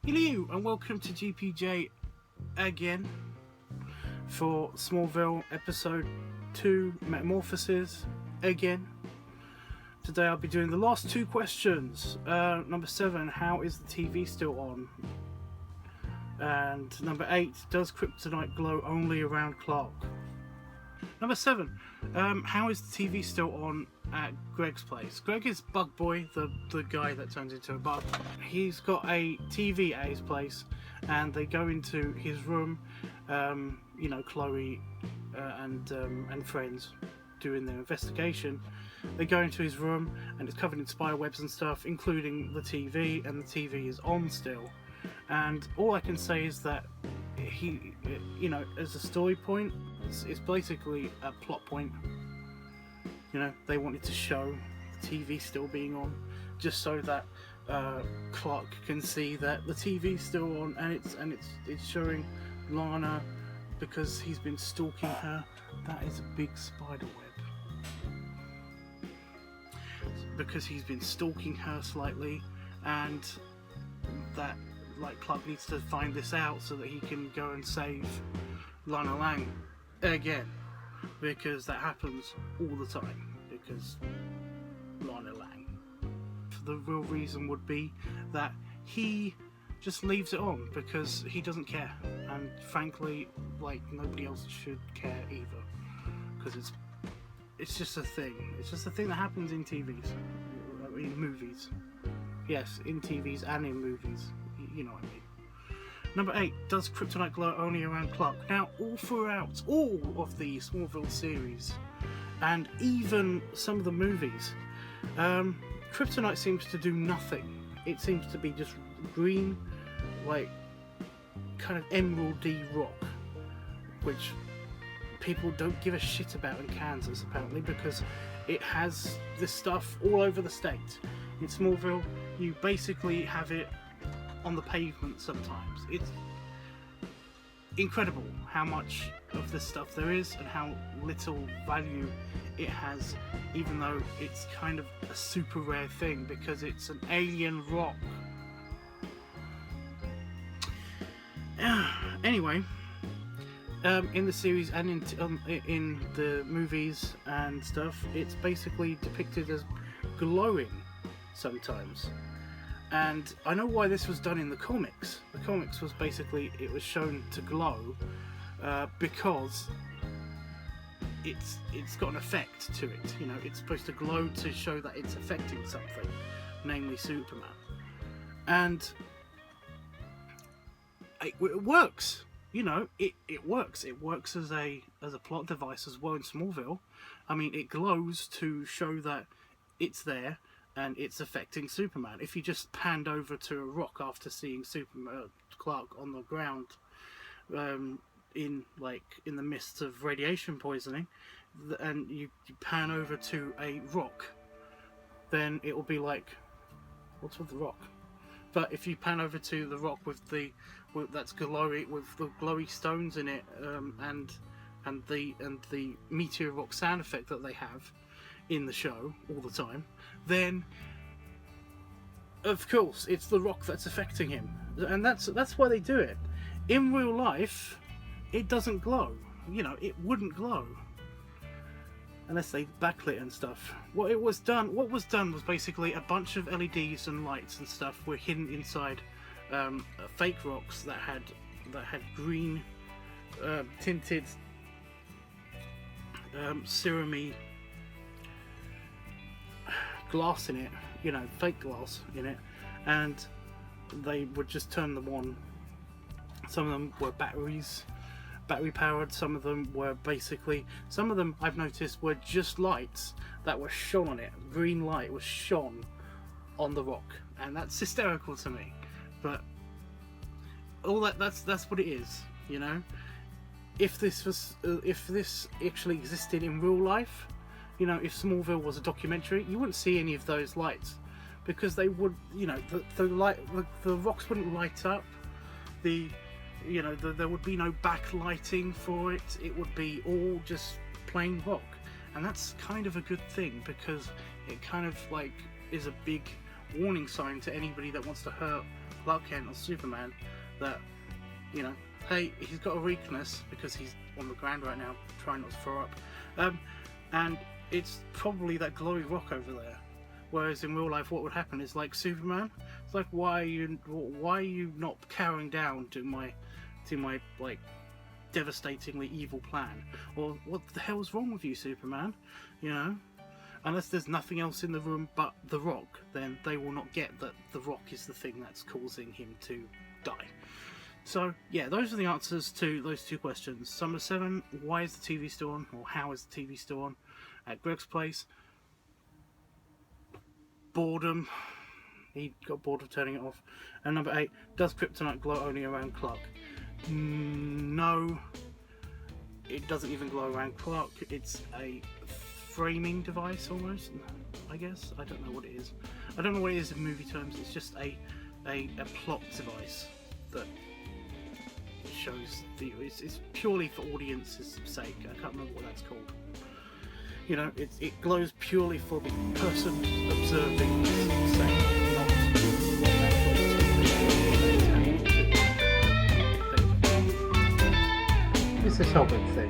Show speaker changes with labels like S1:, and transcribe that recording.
S1: Hello and welcome to GPJ again for Smallville episode 2 Metamorphosis again. Today I'll be doing the last two questions. Number 7, how is the TV still on? And number 8, does kryptonite glow only around Clark? Number 7, how is the TV still on at Greg's place? Greg is Bug Boy, the guy that turns into a bug. He's got a TV at his place, and they go into his room. Chloe and friends doing their investigation. They go into his room, and it's covered in spider webs and stuff, including the TV, and the TV is on still. And all I can say is that he, as a story point, it's basically a plot point. They wanted to show the TV still being on, just so that Clark can see that the TV's still on, and it's showing Lana because he's been stalking her. That is a big spider web. Because he's been stalking her slightly, and that Clark needs to find this out so that he can go and save Lana Lang again, because that happens all the time, because Lana Lang. The real reason would be that he just leaves it on because he doesn't care, and frankly, nobody else should care either, because it's just a thing. It's just a thing that happens in TVs, in movies. Yes, in TVs and in movies. You know what I mean. Number 8, does kryptonite glow only around Clark? Now, all throughout all of the Smallville series, and even some of the movies, kryptonite seems to do nothing. It seems to be just green, kind of emeraldy rock, which people don't give a shit about in Kansas, apparently, because it has this stuff all over the state. In Smallville, you basically have it on the pavement sometimes. It's incredible how much of this stuff there is and how little value it has, even though it's kind of a super rare thing because it's an alien rock. Anyway, in the series and in the movies and stuff, it's basically depicted as glowing sometimes. And I know why this was done in the comics. The comics was basically, it was shown to glow because it's got an effect to it. It's supposed to glow to show that it's affecting something, namely Superman. And it works. It works. It works as a plot device as well in Smallville. I mean, it glows to show that it's there and it's affecting Superman. If you just panned over to a rock after seeing Clark on the ground, in the midst of radiation poisoning, and you pan over to a rock, then it will be like, what's with the rock? But if you pan over to the rock that's glowing, with the glowy stones in it, and the meteor rock sound effect that they have in the show all the time, then of course it's the rock that's affecting him, and that's why they do it. In real life, it doesn't glow. It wouldn't glow unless they backlit and stuff. What was done was basically a bunch of LEDs and lights and stuff were hidden inside fake rocks that had green tinted serumy glass in it, fake glass in it, and they would just turn them on. Some of them were battery powered, some of them I've noticed were just lights that were shone on it. Green light was shone on the rock, and that's hysterical to me. But all that's what it is. If this actually existed in real life, if Smallville was a documentary, you wouldn't see any of those lights, because they would, the rocks wouldn't light up. There would be no backlighting for it. It would be all just plain rock, and that's kind of a good thing, because it kind of is a big warning sign to anybody that wants to hurt Clark Kent or Superman that, you know, hey, he's got a weakness because he's on the ground right now, trying not to throw up, and it's probably that glowy rock over there. Whereas in real life, what would happen is like Superman. It's like, why are you not carrying down to my like devastatingly evil plan? Or what the hell's wrong with you, Superman? You know, unless there's nothing else in the room but the rock, then they will not get that the rock is the thing that's causing him to die. So yeah, those are the answers to those two questions. Number 7, why is the TV still on, or how is the TV still on at Greg's place? Boredom. He got bored of turning it off. And number 8, does kryptonite glow only around Clark? No, it doesn't even glow around Clark. It's a framing device almost, I guess. I don't know what it is. I don't know what it is in movie terms. It's just a plot device that shows the. It's purely for audience's sake. I can't remember what that's called. You know, it glows purely for the person observing its sake, not what actually is. It's a Hobbit thing.